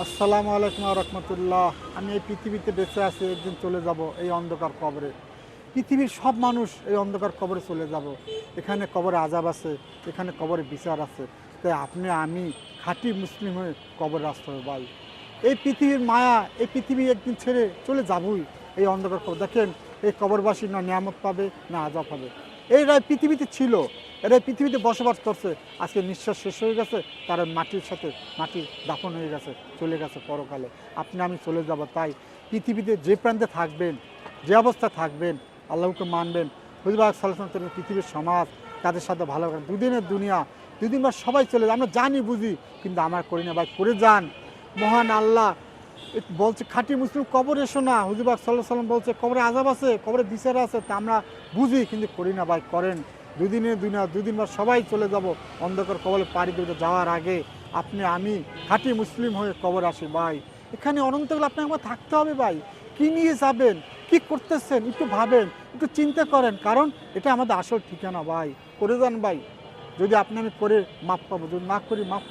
আসসালামু আলাইকুম রহমতুল্লাহ। আমি এই পৃথিবীতে বেঁচে আছি, একদিন চলে যাব এই অন্ধকার কবরে। পৃথিবীর সব মানুষ এই অন্ধকার কবরে চলে যাব। এখানে কবরে আজাব আছে, এখানে কবরে বিচার আছে। তাই আপনি আমি খাঁটি মুসলিম হয়ে কবরে আসতে হবে ভাই। এই পৃথিবীর মায়া, এই পৃথিবী একদিন ছেড়ে চলে যাবই। এই অন্ধকার কবর দেখেন, এই কবরবাসী না নিয়ামত পাবে না আজাব পাবে। এরা পৃথিবীতে ছিল, এরা পৃথিবীতে বসবাস করছে। আজকে নিঃশ্বাস শেষ হয়ে গেছে, তারা মাটির সাথে মাটি দাফন হয়ে গেছে, চলে গেছে পরকালে। আপনি আমি চলে যাব। তাই পৃথিবীতে যে প্রান্তে থাকবেন, যে অবস্থা থাকবেন, আল্লাহকে মানবেন। হুজুর সাল্লাল্লাহু আলাইহি পৃথিবীর সমাজ তাদের সাথে ভালো করেন। দুদিনের দুনিয়া, দুদিন বার সবাই চলে যায়, আমরা জানি বুঝি, কিন্তু আমার করি না ভাই। করে যান, মহান আল্লাহ বলছে খাঁটি মুসলিম কবর এসো না। হুজুর সাল্লাল্লাহু সাল্লাম বলছে কবরে আজাব আছে, কবরে বিচার আছে, তা আমরা বুঝি কিন্তু করি না ভাই। করেন। দুদিনের দুনিয়া, দুদিন বার সবাই চলে যাব। অন্ধকার কবরে পাড়ি দিয়ে যাওয়ার আগে আপনি আমি খাঁটি মুসলিম হয়ে কবর আসি ভাই। এখানে অনন্তকাল আপনাকে আমার থাকতে হবে ভাই। কী নিয়ে যাবেন, কি করতেছেন, একটু ভাবেন, একটু চিন্তা করেন, কারণ এটা আমাদের আসল ঠিকানা ভাই। করে যান ভাই। যদি আপনি আমি করে মাপ পাবো, যদি না করি মাপ